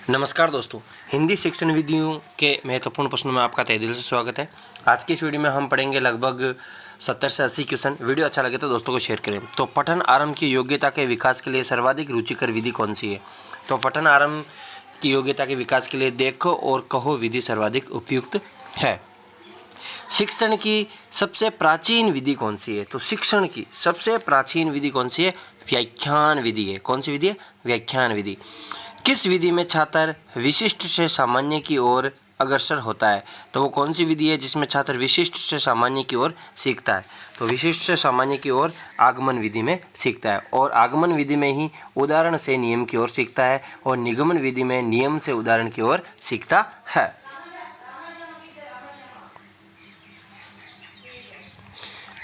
नमस्कार दोस्तों, हिंदी शिक्षण विधियों के महत्वपूर्ण प्रश्नों में आपका तहे दिल से स्वागत है। आज की इस वीडियो में हम पढ़ेंगे लगभग 70 से 80 क्वेश्चन। वीडियो अच्छा लगे तो दोस्तों को शेयर करें। तो पठन आरंभ की योग्यता के विकास के लिए सर्वाधिक रुचिकर विधि कौन सी है? तो पठन आरंभ की योग्यता के विकास के लिए देखो और कहो विधि सर्वाधिक उपयुक्त है। शिक्षण की सबसे प्राचीन विधि कौन सी है? तो शिक्षण की सबसे प्राचीन विधि कौन सी है? व्याख्यान विधि है। कौन सी विधि है? व्याख्यान विधि। किस विधि में छात्र विशिष्ट से सामान्य की ओर अग्रसर होता है? तो वो कौन सी विधि है जिसमें छात्र विशिष्ट से सामान्य की ओर सीखता है? तो विशिष्ट से सामान्य की ओर आगमन विधि में सीखता है, और आगमन विधि में ही उदाहरण से नियम की ओर सीखता है, और निगमन विधि में नियम से उदाहरण की ओर सीखता है।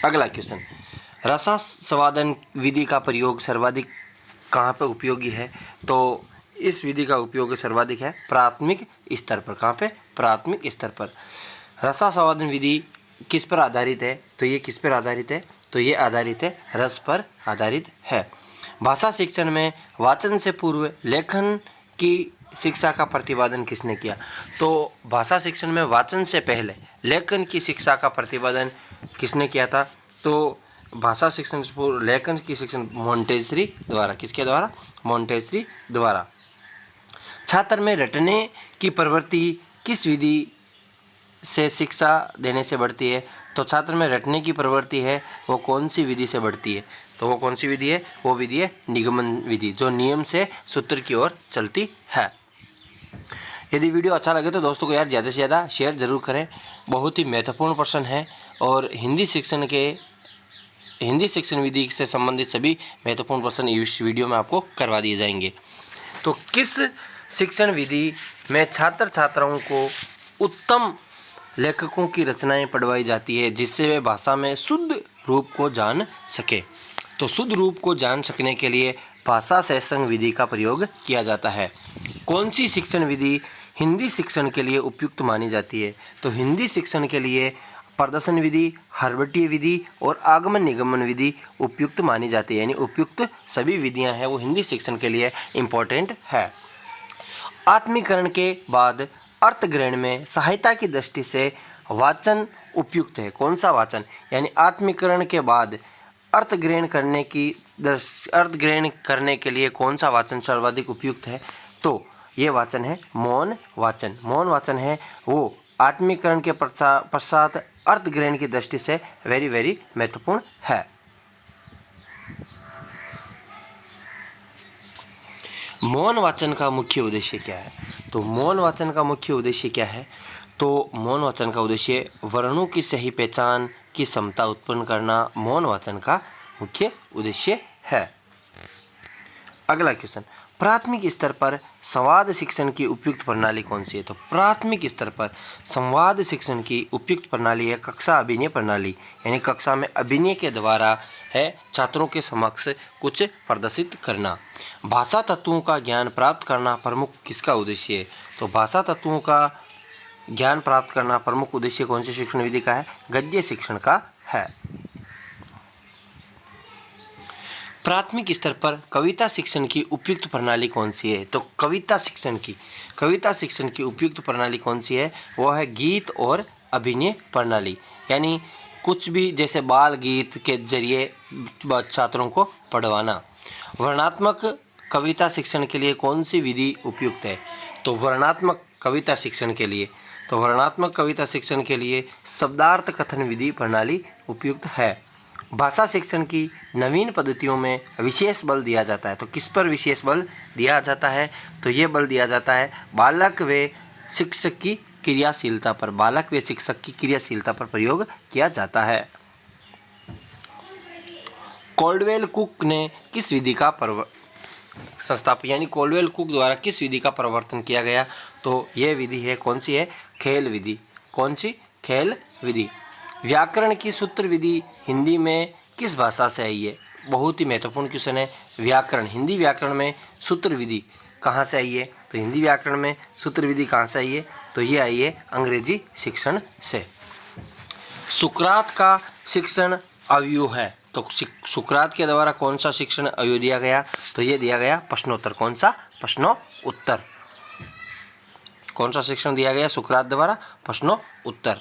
अगला क्वेश्चन, रसास्वादन विधि का प्रयोग सर्वाधिक कहाँ पर उपयोगी है? तो इस विधि का उपयोग सर्वाधिक है प्राथमिक स्तर पर। कहाँ पे? प्राथमिक स्तर पर। रसास्वादन विधि किस पर आधारित है? तो ये किस पर आधारित है? तो ये आधारित है रस पर आधारित है। भाषा शिक्षण में वाचन से पूर्व लेखन की शिक्षा का प्रतिपादन किसने किया? तो भाषा शिक्षण में वाचन से पहले लेखन की शिक्षा का प्रतिपादन किसने किया था? तो भाषा शिक्षण से पूर्व लेखन की शिक्षण मोंटेसरी द्वारा। किसके द्वारा? मोंटेसरी द्वारा। छात्र में रटने की प्रवृत्ति किस विधि से शिक्षा देने से बढ़ती है? तो छात्र में रटने की प्रवृत्ति है वो कौन सी विधि से बढ़ती है? तो वो कौन सी विधि है? वो विधि है निगमन विधि, जो नियम से सूत्र की ओर चलती है। यदि वीडियो अच्छा लगे तो दोस्तों को यार ज़्यादा से ज़्यादा शेयर ज़रूर करें। बहुत ही महत्वपूर्ण प्रश्न है, और हिंदी शिक्षण विधि से संबंधित सभी महत्वपूर्ण प्रश्न इस वीडियो में आपको करवा दिए जाएंगे। तो किस शिक्षण विधि में छात्र छात्राओं को उत्तम लेखकों की रचनाएं पढ़वाई जाती है जिससे वे भाषा में शुद्ध रूप को जान सके? तो शुद्ध रूप को जान सकने के लिए भाषा सत्संग विधि का प्रयोग किया जाता है। कौन सी शिक्षण विधि हिंदी शिक्षण के लिए उपयुक्त मानी जाती है? तो हिंदी शिक्षण के लिए प्रदर्शन विधि, हर्बटीय विधि और आगमन निगमन विधि उपयुक्त मानी जाती है। यानी उपयुक्त सभी विधियां हैं वो हिंदी शिक्षण के लिए इम्पोर्टेंट है। आत्मीकरण के बाद अर्थग्रहण में सहायता की दृष्टि से वाचन उपयुक्त है। कौन सा वाचन? यानी आत्मीकरण के बाद अर्थग्रहण करने के लिए कौन सा वाचन सर्वाधिक उपयुक्त है? तो ये वाचन है मौन वाचन। मौन वाचन है वो आत्मीकरण के पश्चात अर्थग्रहण की दृष्टि से वेरी महत्वपूर्ण है। मौन वाचन का मुख्य उद्देश्य क्या है? तो मौन वाचन का मुख्य उद्देश्य क्या है? तो मौन वाचन का उद्देश्य वर्णों की सही पहचान की क्षमता उत्पन्न करना मौन वाचन का मुख्य उद्देश्य है। अगला क्वेश्चन, प्राथमिक स्तर पर संवाद शिक्षण की उपयुक्त प्रणाली कौन सी है? तो प्राथमिक स्तर पर संवाद शिक्षण की उपयुक्त प्रणाली है कक्षा अभिनय प्रणाली। यानी कक्षा में अभिनय के द्वारा है छात्रों के समक्ष कुछ प्रदर्शित करना। भाषा तत्वों का ज्ञान प्राप्त करना प्रमुख किसका उद्देश्य है? तो भाषा तत्वों का ज्ञान प्राप्त करना प्रमुख उद्देश्य कौन सी शिक्षण विधि का है? गद्य शिक्षण का है। प्राथमिक स्तर पर कविता शिक्षण की उपयुक्त प्रणाली कौन सी है? तो कविता शिक्षण की उपयुक्त प्रणाली कौन सी है? वो है गीत और अभिनय प्रणाली। यानी कुछ भी जैसे बाल गीत के जरिए छात्रों को पढ़वाना। वर्णनात्मक कविता शिक्षण के लिए कौन सी विधि उपयुक्त है? तो वर्णनात्मक कविता शिक्षण के लिए शब्दार्थ कथन विधि प्रणाली उपयुक्त है। भाषा शिक्षण की नवीन पद्धतियों में विशेष बल दिया जाता है। तो किस पर विशेष बल दिया जाता है? तो ये बल दिया जाता है बालक व शिक्षक की क्रियाशीलता पर। बालक व शिक्षक की क्रियाशीलता पर प्रयोग किया जाता है। कॉल्डवेल कुक ने किस विधि का संस्थापन यानी कॉल्डवेल कुक द्वारा किस विधि का प्रवर्तन किया गया? तो यह विधि है कौन सी है? खेल विधि। कौन सी? खेल विधि। व्याकरण की सूत्र विधि हिंदी में किस भाषा से आई है? बहुत ही महत्वपूर्ण क्वेश्चन है। व्याकरण, हिंदी व्याकरण में सूत्र विधि कहाँ से आई है? तो हिंदी व्याकरण में सूत्र विधि कहाँ से आई है? तो ये आई है अंग्रेजी शिक्षण से। सुकरात का शिक्षण अवयव है। तो सुकरात के द्वारा कौन सा शिक्षण अवयव दिया गया? तो ये दिया गया प्रश्नोत्तर। कौन सा? प्रश्नोत्तर। कौन सा शिक्षण दिया गया सुकरात द्वारा? प्रश्नो उत्तर।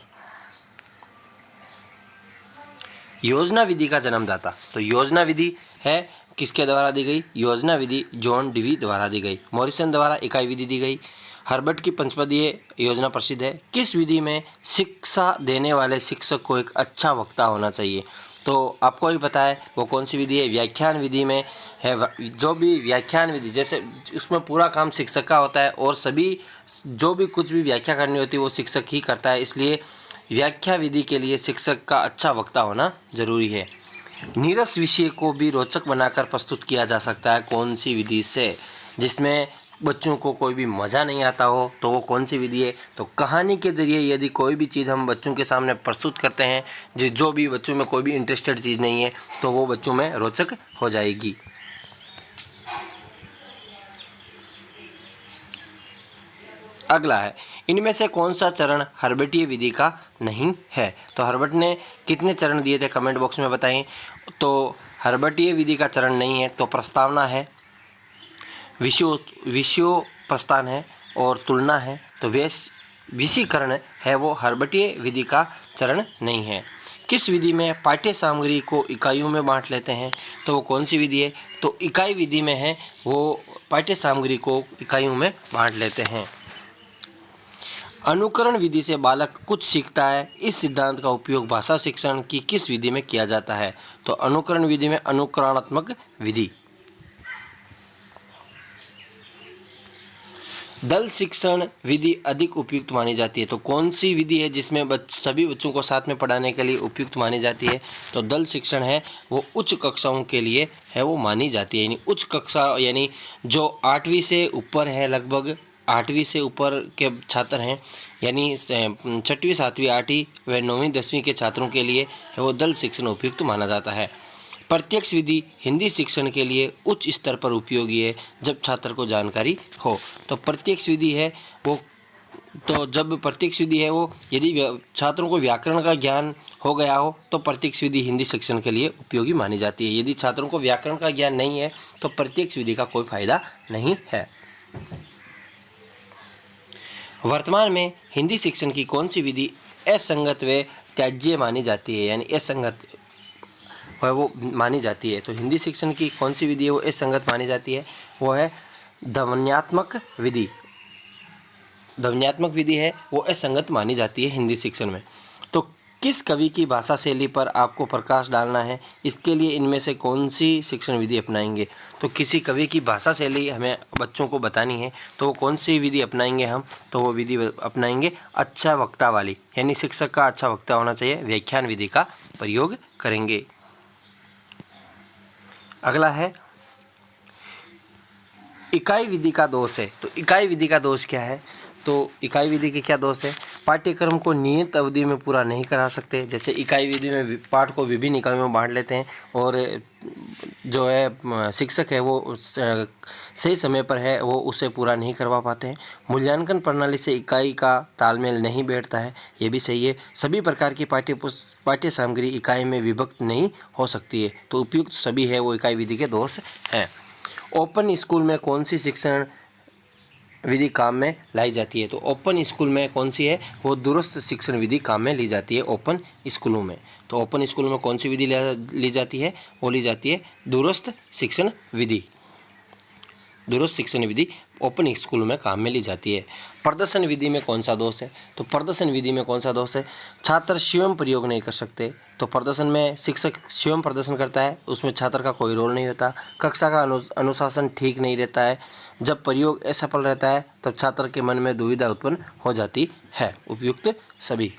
योजना विधि का जन्मदाता, तो योजना विधि है किसके द्वारा दी गई? योजना विधि जॉन डीवी द्वारा दी गई। मॉरिसन द्वारा इकाई विधि दी गई। हर्बर्ट की पंचपदीय योजना प्रसिद्ध है। किस विधि में शिक्षा देने वाले शिक्षक को एक अच्छा वक्ता होना चाहिए? तो आपको भी पता है वो कौन सी विधि है? व्याख्यान विधि में है। जो भी व्याख्यान विधि, जैसे उसमें पूरा काम शिक्षक का होता है और सभी जो भी कुछ भी व्याख्या करनी होती है वो शिक्षक ही करता है, इसलिए व्याख्या विधि के लिए शिक्षक का अच्छा वक्ता होना जरूरी है। नीरस विषय को भी रोचक बनाकर प्रस्तुत किया जा सकता है कौन सी विधि से? जिसमें बच्चों को कोई भी मज़ा नहीं आता हो तो वो कौन सी विधि है? तो कहानी के ज़रिए यदि कोई भी चीज़ हम बच्चों के सामने प्रस्तुत करते हैं जो भी बच्चों में कोई भी इंटरेस्टेड चीज़ नहीं है तो वो बच्चों में रोचक हो जाएगी। अगला है, इनमें से कौन सा चरण हर्बर्टीय विधि का नहीं है? तो हर्बर्ट ने कितने चरण दिए थे कमेंट बॉक्स में बताएं। तो हर्बर्टीय विधि का चरण नहीं है तो प्रस्तावना है, विषयो प्रस्थान है और तुलना है। तो विषयीकरण है वो हर्बर्टीय विधि का चरण नहीं है। किस विधि में पाठ्य सामग्री को इकाइयों में बांट लेते हैं? तो वो कौन सी विधि है? तो इकाई विधि में है वो पाठ्य सामग्री को इकाइयों में बांट लेते हैं। अनुकरण विधि से बालक कुछ सीखता है, इस सिद्धांत का उपयोग भाषा शिक्षण की किस विधि में किया जाता है? तो अनुकरण विधि में अनुकरणात्मक विधि। दल शिक्षण विधि अधिक उपयुक्त मानी जाती है। तो कौन सी विधि है जिसमें सभी बच्चों को साथ में पढ़ाने के लिए उपयुक्त मानी जाती है? तो दल शिक्षण है वो उच्च कक्षाओं के लिए है वो मानी जाती है। यानी उच्च कक्षा यानी जो 8वीं से ऊपर है, लगभग 8वीं से ऊपर के छात्र हैं, यानी 6वीं 7वीं 8वीं व 9वीं 10वीं के छात्रों के लिए है वो दल शिक्षण उपयुक्त माना जाता है। प्रत्यक्ष विधि हिंदी शिक्षण के लिए उच्च स्तर पर उपयोगी है जब छात्र को जानकारी हो। तो प्रत्यक्ष विधि है वो, तो जब प्रत्यक्ष विधि है वो यदि छात्रों को व्याकरण का ज्ञान हो गया हो तो प्रत्यक्ष विधि हिंदी शिक्षण के लिए उपयोगी मानी जाती है। यदि छात्रों को व्याकरण का ज्ञान नहीं है तो प्रत्यक्ष विधि का कोई फायदा नहीं है। वर्तमान में हिंदी शिक्षण की कौन सी विधि असंगत व त्याज्य मानी जाती है? यानी असंगत वो मानी जाती है। तो हिंदी शिक्षण की कौन सी विधि है वो असंगत मानी जाती है? वो है ध्वन्यात्मक विधि। ध्वन्यात्मक विधि है वो असंगत मानी जाती है हिंदी शिक्षण में। तो किस कवि की भाषा शैली पर आपको प्रकाश डालना है? इसके लिए इनमें से कौन सी शिक्षण विधि अपनाएंगे? तो किसी कवि की भाषा शैली हमें बच्चों को बतानी है तो वो कौन सी विधि अपनाएंगे हम? तो वो विधि अपनाएंगे अच्छा वक्ता वाली, यानी शिक्षक का अच्छा वक्ता होना चाहिए, व्याख्यान विधि का प्रयोग करेंगे। अगला है, इकाई विधि का दोष है। तो इकाई विधि का दोष क्या है? तो इकाई विधि के क्या दोष है? पाठ्यक्रम को नियत अवधि में पूरा नहीं करा सकते। जैसे इकाई विधि में पाठ को विभिन्न इकाइयों में बांट लेते हैं और जो है शिक्षक है वो सही समय पर है वो उसे पूरा नहीं करवा पाते हैं। मूल्यांकन प्रणाली से इकाई का तालमेल नहीं बैठता है, ये भी सही है। सभी प्रकार की पाठ्य सामग्री इकाई में विभक्त नहीं हो सकती है। तो उपयुक्त सभी है वो इकाई विधि के दोष हैं। ओपन स्कूल में कौन सी शिक्षण विधि काम में लाई जाती है? तो ओपन स्कूल में कौन सी है वो दूरस्थ शिक्षण विधि काम में ली जाती है ओपन स्कूलों में। तो ओपन स्कूल में कौन सी विधि ली जाती है? वो ली जाती है दूरस्थ शिक्षण विधि। दूरस्थ शिक्षण विधि ओपन स्कूल में काम में ली जाती है। प्रदर्शन विधि में कौन सा दोष है? तो प्रदर्शन विधि में कौन सा दोष है? छात्र स्वयं प्रयोग नहीं कर सकते। तो प्रदर्शन में शिक्षक स्वयं प्रदर्शन करता है, उसमें छात्र का कोई रोल नहीं होता। कक्षा का अनुशासन ठीक नहीं रहता है। जब प्रयोग असफल रहता है तब छात्र के मन में दुविधा उत्पन्न हो जाती है। उपयुक्त सभी।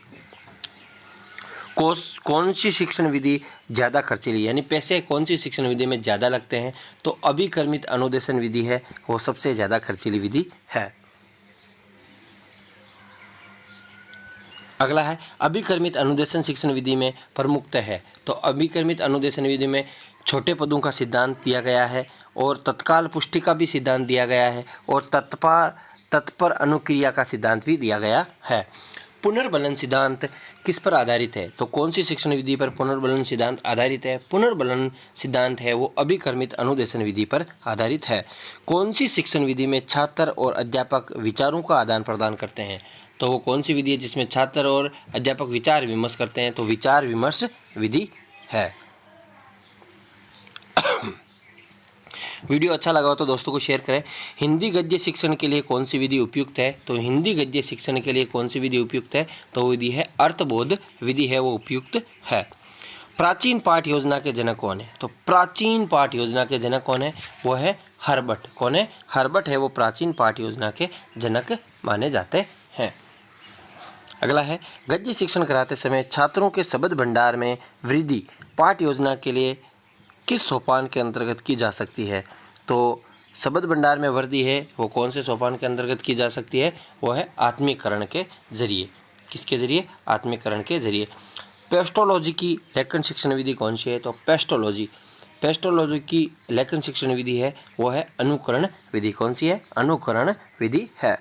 कौन सी शिक्षण विधि ज़्यादा खर्चीली, यानी पैसे कौन सी शिक्षण विधि में ज़्यादा लगते हैं? तो अभिकर्मित अनुदेशन विधि है वो सबसे ज़्यादा खर्चीली विधि है। अगला है, अभिकर्मित अनुदेशन शिक्षण विधि में प्रमुखता है। तो अभिकर्मित अनुदेशन विधि में छोटे पदों का सिद्धांत दिया गया है और तत्काल पुष्टि का भी सिद्धांत दिया गया है और तत्पर अनुक्रिया का सिद्धांत भी दिया गया है। पुनर्बलन सिद्धांत किस पर आधारित है? तो कौन सी शिक्षण विधि पर पुनर्बलन सिद्धांत आधारित है? पुनर्बलन सिद्धांत है वो अभिकर्मित अनुदेशन विधि पर आधारित है। कौन सी शिक्षण विधि में छात्र और अध्यापक विचारों का आदान प्रदान करते हैं? तो वो कौन सी विधि है जिसमें छात्र और अध्यापक विचार विमर्श करते हैं? तो विचार विमर्श विधि है। वीडियो अच्छा लगा हो तो दोस्तों को शेयर करें। हिंदी गद्य शिक्षण के लिए कौन सी विधि उपयुक्त है? तो हिंदी गद्य शिक्षण के लिए कौन सी विधि उपयुक्त है? तो विधि है अर्थबोध विधि है वो उपयुक्त है। प्राचीन पाठ योजना के जनक कौन है? तो प्राचीन पाठ योजना के जनक कौन है? वो है हर्बट। कौन है? हर्बट है वो प्राचीन पाठ योजना के जनक माने जाते हैं। अगला है, गद्य शिक्षण कराते समय छात्रों के शब्द भंडार में वृद्धि पाठ योजना के लिए किस सोपान के अंतर्गत की जा सकती है? तो शब्द भंडार में वृद्धि है वो कौन से सोपान के अंतर्गत की जा सकती है? वो है आत्मीकरण के जरिए। किसके जरिए? आत्मीकरण के जरिए। पेस्टोलॉजी की लेखन शिक्षण विधि कौन सी है? तो पेस्टोलॉजी की लेखन शिक्षण विधि है वो है अनुकरण विधि। कौन सी है? अनुकरण विधि है।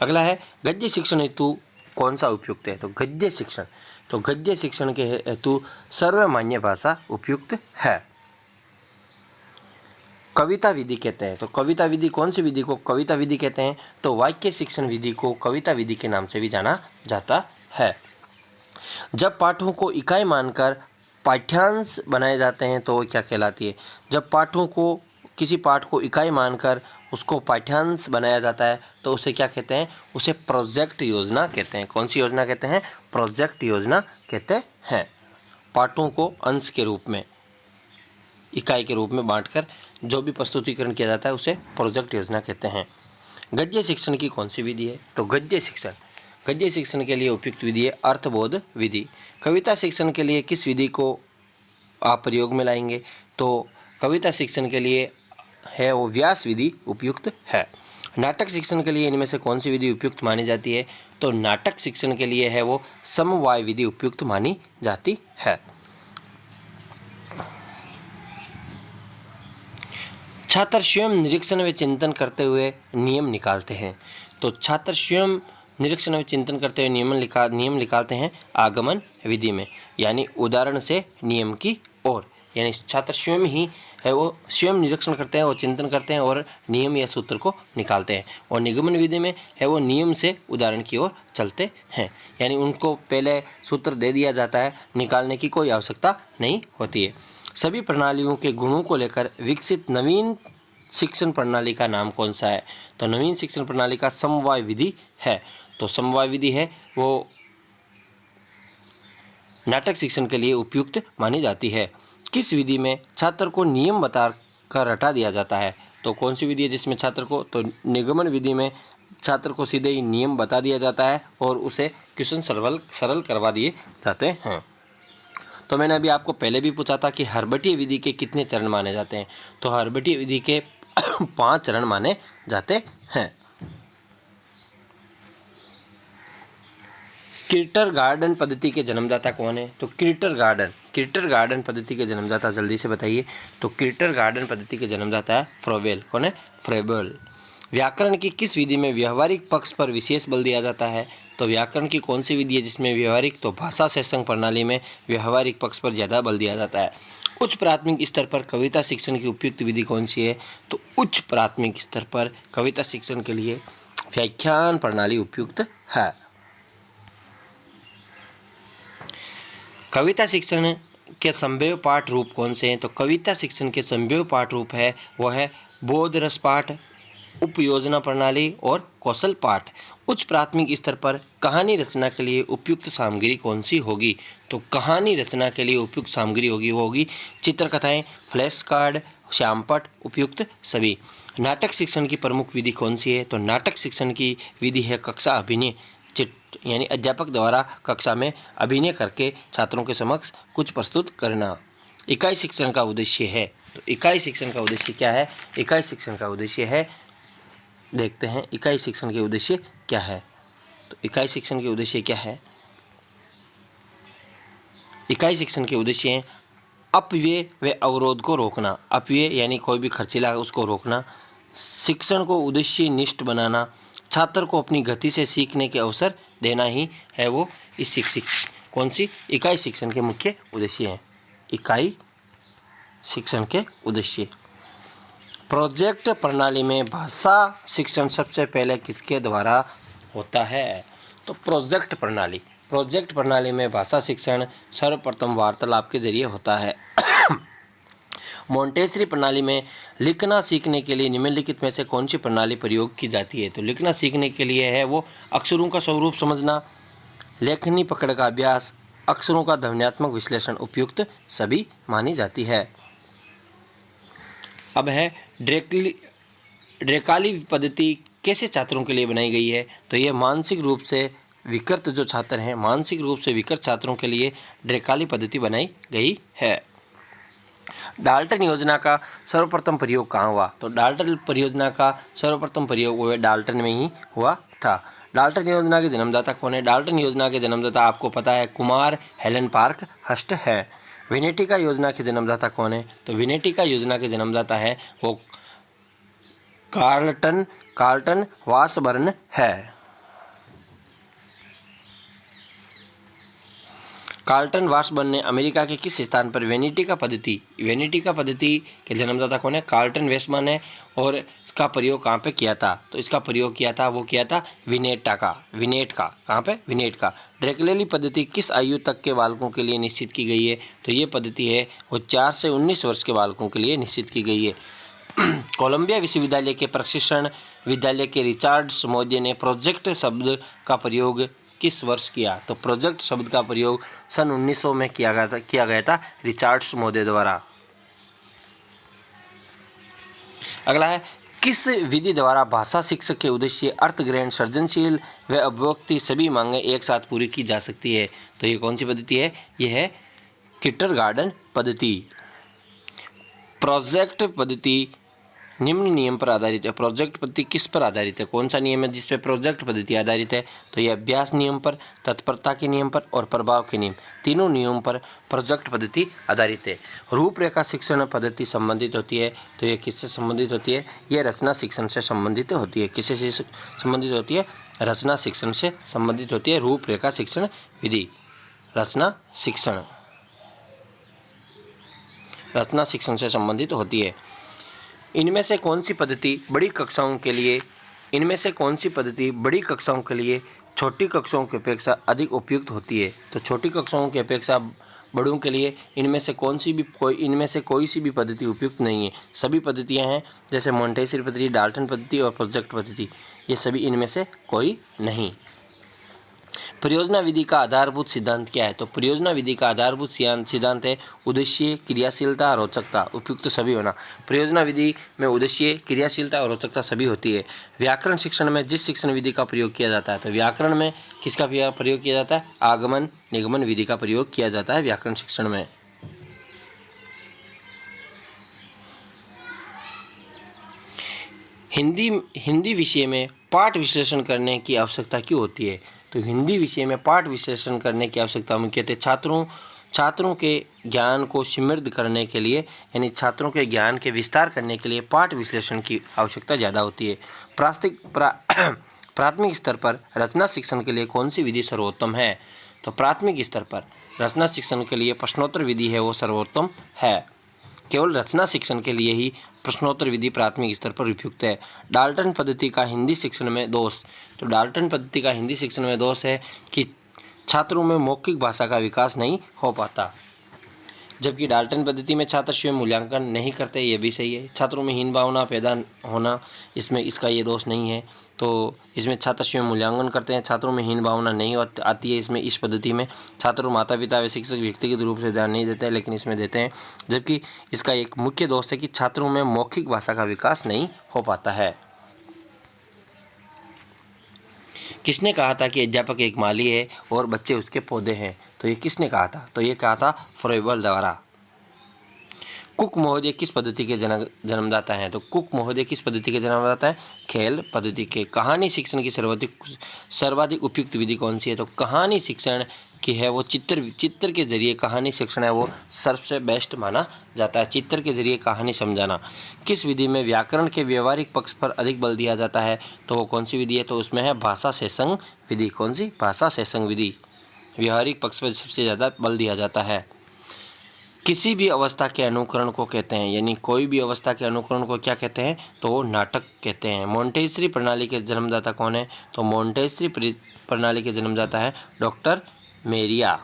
अगला है, गद्य शिक्षण हेतु कौन सा उपयुक्त है? तो गद्य शिक्षण के हेतु सर्वमान्य भाषा उपयुक्त है। कविता विधि कहते हैं। तो कविता विधि कौन सी विधि को कविता विधि कहते हैं? तो वाक्य शिक्षण विधि को कविता विधि के नाम से भी जाना जाता है। जब पाठों को इकाई मानकर पाठ्यांश बनाए जाते हैं तो क्या कहलाती है? जब किसी पाठ को इकाई मानकर उसको पाठ्यांश बनाया जाता है तो उसे क्या कहते हैं? उसे प्रोजेक्ट योजना कहते हैं। कौन सी योजना कहते हैं? प्रोजेक्ट योजना कहते हैं। पाठों को अंश के रूप में, इकाई के रूप में बांटकर जो भी प्रस्तुतिकरण किया जाता है उसे प्रोजेक्ट योजना कहते हैं। गद्य शिक्षण की कौन सी विधि है? तो गद्य शिक्षण के लिए उपयुक्त विधि है अर्थबोध विधि। कविता शिक्षण के लिए किस विधि को आप प्रयोग में लाएंगे? तो कविता शिक्षण के लिए है वो व्यास विधि उपयुक्त है। नाटक शिक्षण के लिए इनमें से कौन सी विधि उपयुक्त मानी जाती है? तो नाटक शिक्षण के लिए है वो समवाय विधि उपयुक्त मानी जाती है। छात्र स्वयं निरीक्षण व चिंतन करते हुए नियम निकालते हैं। तो छात्र स्वयं निरीक्षण व चिंतन करते हुए नियम निकालते हैं आगमन विधि में, यानी उदाहरण से नियम की ओर। यानी छात्र स्वयं ही है वो स्वयं निरीक्षण करते हैं और चिंतन करते हैं और नियम या सूत्र को निकालते हैं। और निगमन विधि में है वो नियम से उदाहरण की ओर चलते हैं, यानी उनको पहले सूत्र दे दिया जाता है, निकालने की कोई आवश्यकता नहीं होती है। सभी प्रणालियों के गुणों को लेकर विकसित नवीन शिक्षण प्रणाली का नाम कौन सा है? तो नवीन शिक्षण प्रणाली का समवाय विधि है। तो समवाय विधि है वो नाटक शिक्षण के लिए उपयुक्त मानी जाती है। किस विधि में छात्र को नियम बताकर रटा दिया जाता है? तो कौन सी विधि है जिसमें छात्र को? तो निगमन विधि में छात्र को सीधे ही नियम बता दिया जाता है और उसे क्वेश्चन सरल करवा दिए जाते हैं। तो मैंने अभी आपको पहले भी पूछा था कि हर्बटीय विधि के कितने चरण माने जाते हैं? तो हर्बटीय विधि के 5 चरण माने जाते हैं। किंडरगार्टन पद्धति के जन्मदाता कौन है? तो किंडरगार्टन पद्धति के जन्मदाता जल्दी से बताइए। तो किंडरगार्टन पद्धति के जन्मदाता है फ्रोबेल। कौन है? फ्रोबेल। व्याकरण की किस विधि में व्यवहारिक पक्ष पर विशेष बल दिया जाता है? तो व्याकरण की कौन सी विधि है जिसमें व्यवहारिक, तो भाषा सेशंग प्रणाली में व्यवहारिक पक्ष पर ज़्यादा बल दिया जाता है। उच्च प्राथमिक स्तर पर कविता शिक्षण की उपयुक्त विधि कौन सी है? तो उच्च प्राथमिक स्तर पर कविता शिक्षण के लिए व्याख्यान प्रणाली उपयुक्त है। कविता शिक्षण के संभव पाठ रूप कौन से हैं? तो कविता शिक्षण के संभव पाठ रूप है वह है बोध रस पाठ, उपयोजना प्रणाली और कौशल पाठ। उच्च प्राथमिक स्तर पर कहानी रचना के लिए उपयुक्त सामग्री कौन सी होगी? तो कहानी रचना के लिए उपयुक्त सामग्री होगी चित्रकथाएं, फ्लैश कार्ड, श्यामपट, उपयुक्त सभी। नाटक शिक्षण की प्रमुख विधि कौन सी है? तो नाटक शिक्षण की विधि है कक्षा अभिनय, यानी अध्यापक द्वारा कक्षा में अभिनय करके छात्रों के समक्ष कुछ प्रस्तुत करना। इकाई शिक्षण का उद्देश्य है। तो इकाई शिक्षण का उद्देश्य क्या है? इकाई शिक्षण का उद्देश्य है, देखते हैं इकाई शिक्षण के उद्देश्य क्या है। तो इकाई शिक्षण के उद्देश्य क्या है? इकाई शिक्षण के उद्देश्य हैं अपव्यय व अवरोध को रोकना। अपव्यय यानी कोई भी खर्चीला उसको रोकना, शिक्षण को उद्देश्य निष्ठ बनाना, छात्र को अपनी गति से सीखने के अवसर देना ही है वो इस कौन सी इकाई शिक्षण के मुख्य उद्देश्य हैं। इकाई शिक्षण के उद्देश्य। प्रोजेक्ट प्रणाली में भाषा शिक्षण सबसे पहले किसके द्वारा होता है? तो प्रोजेक्ट प्रणाली में भाषा शिक्षण सर्वप्रथम वार्तालाप के जरिए होता है। मोंटेसरी प्रणाली में लिखना सीखने के लिए निम्नलिखित में से कौन सी प्रणाली प्रयोग की जाती है? तो लिखना सीखने के लिए है वो अक्षरों का स्वरूप समझना, लेखनी पकड़ का अभ्यास, अक्षरों का ध्वन्यात्मक विश्लेषण उपयुक्त सभी मानी जाती है। अब है ड्रेकाली पद्धति कैसे छात्रों के लिए बनाई गई है? तो ये मानसिक रूप से विकृत जो छात्र हैं, मानसिक रूप से विकृत छात्रों के लिए ड्रेकाली पद्धति बनाई गई है। डाल्टन योजना का सर्वप्रथम प्रयोग कहाँ हुआ? तो डाल्टन परियोजना का सर्वप्रथम प्रयोग हुआ डाल्टन में ही हुआ था। डाल्टन योजना के जन्मदाता कौन है? डाल्टन योजना के जन्मदाता आपको पता है कुमार हेलन पार्क हस्ट है। विनेटिका योजना के जन्मदाता कौन है? तो विनेटिका योजना के जन्मदाता है वो कार्लटन वासबर्न है। कार्लटन वासबर्न ने अमेरिका के किस स्थान पर वेनेटिका पद्धति के जन्मदाता कौन है? कार्लटन वासबर्न है। और इसका प्रयोग कहाँ पे किया था? तो इसका प्रयोग किया था विनेट का कहाँ पे? विनेट का। ड्रेकाली पद्धति किस आयु तक के बालकों के लिए निश्चित की गई है? तो ये पद्धति है वो 4 से 19 वर्ष के बालकों के लिए निश्चित की गई है। कोलंबिया विश्वविद्यालय के प्रशिक्षण विद्यालय के रिचार्ड समोदे ने प्रोजेक्ट शब्द का प्रयोग किस वर्ष किया? तो प्रोजेक्ट शब्द का प्रयोग सन 1900 में किया गया था रिचार्ड समोदे द्वारा। अगला है किस विधि द्वारा भाषा शिक्षक के उद्देश्य अर्थग्रहण, सृजनशील व अभिव्यक्ति सभी मांगें एक साथ पूरी की जा सकती है? तो ये कौन सी पद्धति है? यह है किंडरगार्टन पद्धति। प्रोजेक्ट पद्धति निम्न नियम पर आधारित है। प्रोजेक्ट पद्धति किस पर आधारित है? कौन सा नियम है जिस पर प्रोजेक्ट पद्धति आधारित है? तो यह अभ्यास नियम पर, तत्परता के नियम पर और प्रभाव के नियम, तीनों नियमों पर प्रोजेक्ट पद्धति आधारित है। रूपरेखा शिक्षण पद्धति संबंधित होती है। तो यह किससे संबंधित होती है? यह रचना शिक्षण से संबंधित होती है। किससे संबंधित होती है? रचना शिक्षण से संबंधित होती है रूपरेखा शिक्षण विधि। रचना शिक्षण से संबंधित होती है। इनमें से कौन सी पद्धति बड़ी कक्षाओं के लिए छोटी कक्षाओं की अपेक्षा अधिक उपयुक्त होती है? तो छोटी कक्षाओं की अपेक्षा बड़ों के लिए इनमें से कोई सी भी पद्धति उपयुक्त नहीं है। सभी पद्धतियां हैं जैसे मोंटेसरी पद्धति, डाल्टन पद्धति और प्रोजेक्ट पद्धति, ये सभी इनमें से कोई नहीं। परियोजना विधि का आधारभूत सिद्धांत क्या है? तो परियोजना विधि का आधारभूत सिद्धांत है उद्देश्य, क्रियाशीलता, रोचकता उपयुक्त सभी होना। परियोजना विधि में उद्देश्य, क्रियाशीलता और रोचकता सभी होती है। व्याकरण शिक्षण में जिस शिक्षण विधि का प्रयोग किया जाता है, तो व्याकरण में किसका प्रयोग किया जाता है? आगमन निगमन विधि का प्रयोग किया जाता है व्याकरण शिक्षण में। हिंदी विषय में पाठ विश्लेषण करने की आवश्यकता क्यों होती है? तो हिंदी विषय में पाठ विश्लेषण करने की आवश्यकता मुख्यतः छात्रों के ज्ञान को समृद्ध करने के लिए, यानी छात्रों के ज्ञान के विस्तार करने के लिए पाठ विश्लेषण की आवश्यकता ज़्यादा होती है। प्राथमिक स्तर पर रचना शिक्षण के लिए कौन सी विधि सर्वोत्तम है? तो प्राथमिक स्तर पर रचना शिक्षण के लिए प्रश्नोत्तर विधि है वो सर्वोत्तम है। केवल रचना शिक्षण के लिए ही प्रश्नोत्तर विधि प्राथमिक स्तर पर उपयुक्त है। डाल्टन पद्धति का हिंदी शिक्षण में दोष। तो डाल्टन पद्धति का हिंदी शिक्षण में दोष है कि छात्रों में मौखिक भाषा का विकास नहीं हो पाता। जबकि डाल्टन पद्धति में छात्र स्वयं मूल्यांकन नहीं करते, ये भी सही है। छात्रों में हीन भावना पैदा होना, इसका ये दोष नहीं है। तो इसमें छात्र स्वयं मूल्यांकन करते हैं, छात्रों में हीन भावना नहीं आती है। इसमें इस पद्धति में छात्रों, माता पिता व शिक्षक व्यक्तिगत रूप से ध्यान नहीं देते हैं, लेकिन इसमें देते हैं। जबकि इसका एक मुख्य दोष है कि छात्रों में मौखिक भाषा का विकास नहीं हो पाता है। किसने कहा था कि अध्यापक एक माली है और बच्चे उसके पौधे हैं? तो ये किसने कहा था? तो ये कहा था फ्रोइबल द्वारा। कुक महोदय किस पद्धति के जन्मदाता हैं? तो कुक महोदय किस पद्धति के जन्मदाता हैं? खेल पद्धति के। कहानी शिक्षण की सर्वाधिक उपयुक्त विधि कौन सी है? तो कहानी शिक्षण की है वो चित्र के जरिए कहानी शिक्षण है वो सबसे बेस्ट माना जाता है। चित्र के जरिए कहानी समझाना। किस विधि में व्याकरण के व्यवहारिक पक्ष पर अधिक बल दिया जाता है, तो वो कौन सी विधि है, तो उसमें है भाषा सेसंग विधि। कौन सी? भाषा सेसंग विधि। व्यवहारिक पक्ष पर सबसे ज़्यादा बल दिया जाता है। किसी भी अवस्था के अनुकरण को कहते हैं, यानी कोई भी अवस्था के अनुकरण को क्या कहते हैं, तो वो नाटक कहते हैं। मोंटेसरी प्रणाली के जन्मदाता कौन है, तो मोंटेसरी प्रणाली के जन्मदाता है डॉक्टर मेरिया।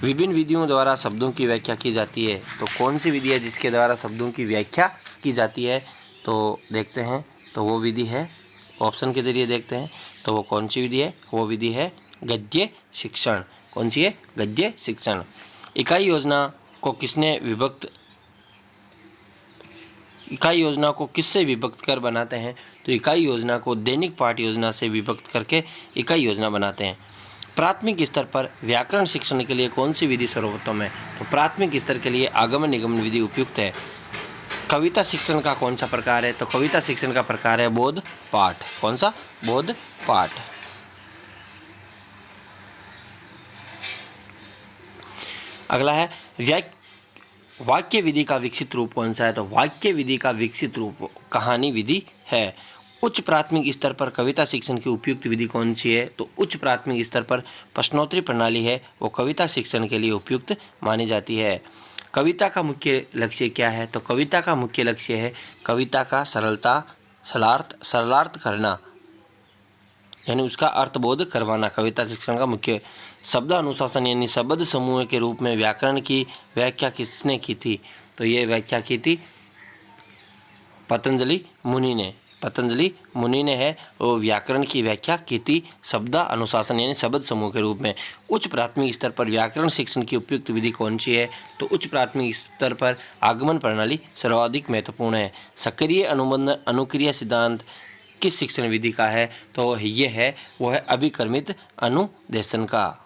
विभिन्न विधियों द्वारा शब्दों की व्याख्या की जाती है, तो कौन सी विधि है जिसके द्वारा शब्दों की व्याख्या की जाती है, तो देखते हैं, तो वो विधि है, ऑप्शन के जरिए देखते हैं, तो वो कौन सी विधि है, वो विधि है गद्य शिक्षण। कौन सी है? गद्य शिक्षण। इकाई योजना को किससे विभक्त कर बनाते हैं, तो इकाई योजना को दैनिक पाठ योजना से विभक्त करके इकाई योजना बनाते हैं। प्राथमिक स्तर पर व्याकरण शिक्षण के लिए कौन सी विधि सर्वोत्तम है, तो प्राथमिक स्तर के लिए आगमन निगमन विधि उपयुक्त है। कविता शिक्षण का कौन सा प्रकार है, तो कविता शिक्षण का प्रकार है बोध पाठ। कौन सा? बोध पाठ। अगला है वाक्य विधि का विकसित रूप कौन सा है, तो वाक्य विधि का विकसित रूप कहानी विधि है। उच्च प्राथमिक स्तर पर कविता शिक्षण की उपयुक्त विधि कौन सी है, तो उच्च प्राथमिक स्तर पर प्रश्नोत्तरी प्रणाली है वो कविता शिक्षण के लिए उपयुक्त मानी जाती है। कविता का मुख्य लक्ष्य क्या है, तो कविता का मुख्य लक्ष्य है कविता का सरलार्थ करना, यानी उसका अर्थबोध करवाना कविता शिक्षण का मुख्य। शब्द अनुशासन यानी शब्द समूह के रूप में व्याकरण की व्याख्या किसने की थी, तो ये व्याख्या की थी पतंजलि मुनि ने। पतंजलि मुनि ने है वो व्याकरण की व्याख्या की थी शब्द अनुशासन यानी शब्द समूह के रूप में। उच्च प्राथमिक स्तर पर व्याकरण शिक्षण की उपयुक्त विधि कौन सी है, तो उच्च प्राथमिक स्तर पर आगमन प्रणाली सर्वाधिक महत्वपूर्ण है। सक्रिय अनुबंध अनुक्रिया सिद्धांत किस शिक्षण विधि का है, तो ये है वो है अभिक्रमित अनुदेशन का।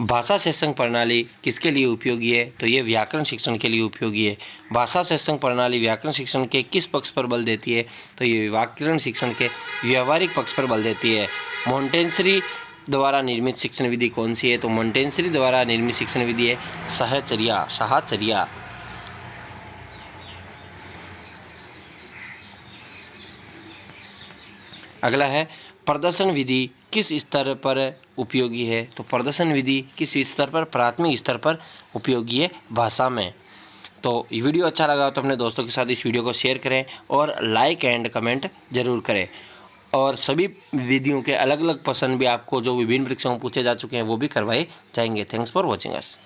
भाषा सेसंग प्रणाली किसके लिए उपयोगी है, तो ये व्याकरण शिक्षण के लिए उपयोगी है। भाषा सेसंग प्रणाली व्याकरण शिक्षण के किस पक्ष पर बल देती है, तो ये व्याकरण शिक्षण के व्यवहारिक पक्ष पर बल देती है। मोंटेसरी द्वारा निर्मित शिक्षण विधि कौन सी है, तो मोंटेसरी द्वारा निर्मित शिक्षण विधि है साहचर्या। अगला है प्रदर्शन विधि किस स्तर पर उपयोगी है, तो प्रदर्शन विधि किस स्तर पर? प्राथमिक स्तर पर उपयोगी है भाषा में। तो ये वीडियो अच्छा लगा तो अपने दोस्तों के साथ इस वीडियो को शेयर करें और लाइक एंड कमेंट जरूर करें। और सभी विधियों के अलग अलग प्रश्न भी आपको जो विभिन्न परीक्षाओं में पूछे जा चुके हैं वो भी करवाए जाएंगे। Thanks for watching us.